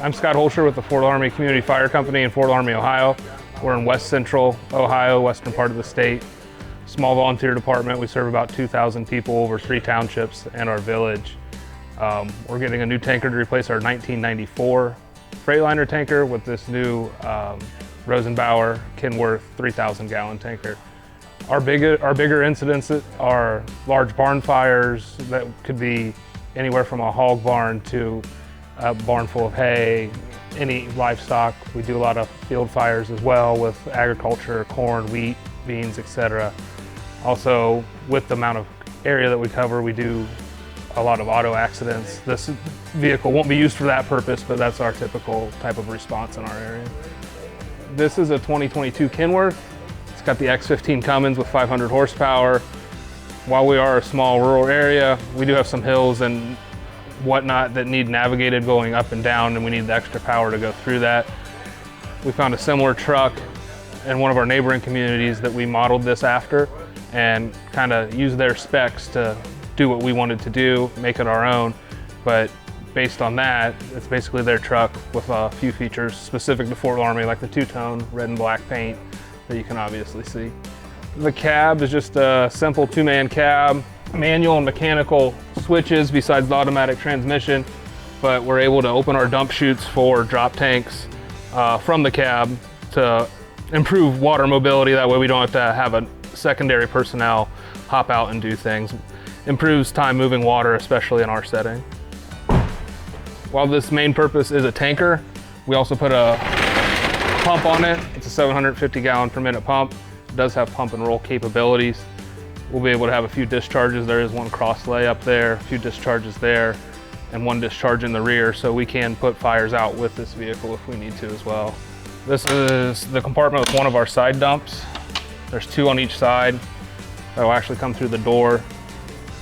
I'm Scott Hoelscher with the Fort Loramie Community Fire Company in Fort Loramie, Ohio. We're in west central Ohio, western part of the state. Small volunteer department. We serve about 2,000 people over 3 townships and our village. We're getting a new tanker to replace our 1994 Freightliner tanker with this new Rosenbauer Kenworth 3,000 gallon tanker. Our bigger incidents are large barn fires that could be anywhere from a hog barn to a barn full of hay, any livestock. We do a lot of field fires as well with agriculture, corn, wheat, beans, etc. Also, with the amount of area that we cover, we do a lot of auto accidents. This vehicle won't be used for that purpose, but that's our typical type of response in our area. This is a 2022 Kenworth. It's got the X15 Cummins with 500 horsepower. While we are a small rural area, we do have some hills and whatnot that need navigated going up and down, and we need the extra power to go through that. We found a similar truck in one of our neighboring communities that we modeled this after and kind of used their specs to do what we wanted to do, make it our own. But based on that, it's basically their truck with a few features specific to Fort Loramie, like the two-tone red and black paint that you can obviously see. The cab is just a simple 2-man cab, manual and mechanical switches besides the automatic transmission, but we're able to open our dump chutes for drop tanks from the cab to improve water mobility. That way we don't have to have a secondary personnel hop out and do things. Improves time moving water, especially in our setting. While this main purpose is a tanker, we also put a pump on it. It's a 750 gallon per minute pump. It does have pump and roll capabilities. We'll be able to have a few discharges. There is one cross lay up there, a few discharges there, and one discharge in the rear, so we can put fires out with this vehicle if we need to as well. This is the compartment with one of our side dumps. There's 2 on each side that will actually come through the door.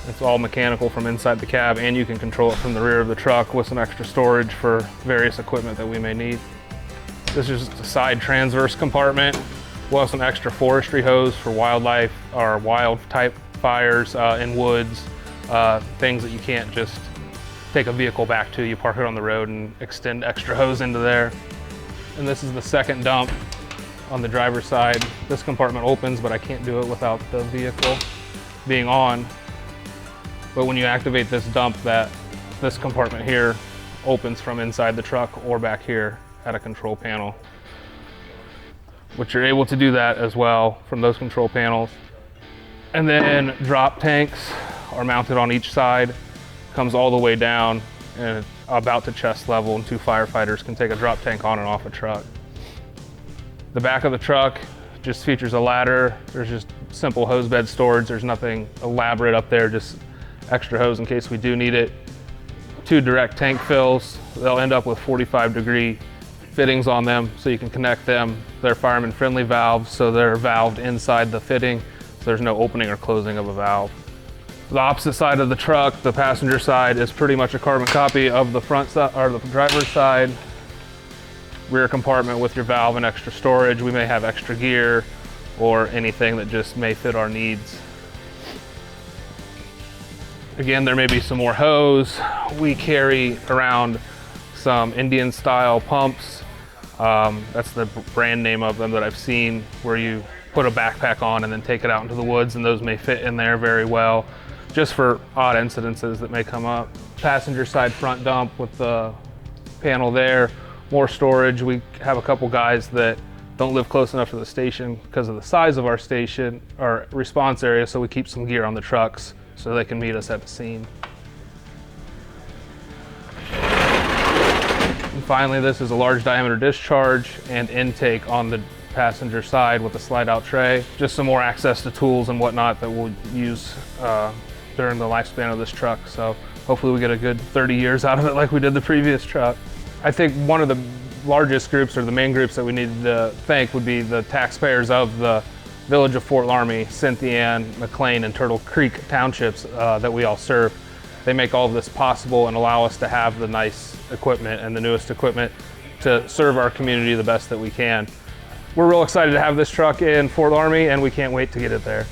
It's all mechanical from inside the cab, and you can control it from the rear of the truck with some extra storage for various equipment that we may need. This is just a side transverse compartment. We'll have some extra forestry hose for wildlife or wild type fires in woods, things that you can't just take a vehicle back to. You park it on the road and extend extra hose into there. And this is the second dump on the driver's side. This compartment opens, but I can't do it without the vehicle being on. But when you activate this dump, this compartment here opens from inside the truck or back here at a control panel, which you're able to do that as well from those control panels. And then drop tanks are mounted on each side, comes all the way down and about to chest level, and 2 firefighters can take a drop tank on and off a truck. The back of the truck just features a ladder. There's just simple hose bed storage. There's nothing elaborate up there, just extra hose in case we do need it. 2 direct tank fills. They'll end up with 45-degree fittings on them, so you can connect them. They're fireman friendly valves, so they're valved inside the fitting, so there's no opening or closing of a valve. The opposite side of the truck, the passenger side, is pretty much a carbon copy of the front side or the driver's side. Rear compartment with your valve and extra storage. We may have extra gear or anything that just may fit our needs. Again, there may be some more hose. We carry around some Indian style pumps. That's the brand name of them that I've seen, where you put a backpack on and then take it out into the woods, and those may fit in there very well, just for odd incidences that may come up. Passenger side front dump with the panel there, more storage. We have a couple guys that don't live close enough to the station because of the size of our station or response area, so we keep some gear on the trucks so they can meet us at the scene. And finally, this is a large diameter discharge and intake on the passenger side with a slide out tray. Just some more access to tools and whatnot that we'll use during the lifespan of this truck. So hopefully we get a good 30 years out of it like we did the previous truck. I think one of the largest groups, or the main groups that we need to thank, would be the taxpayers of the village of Fort Loramie, Cynthia Ann, McLean, and Turtle Creek townships that we all serve. They make all of this possible and allow us to have the nice equipment and the newest equipment to serve our community the best that we can. We're real excited to have this truck in Fort Loramie, and we can't wait to get it there.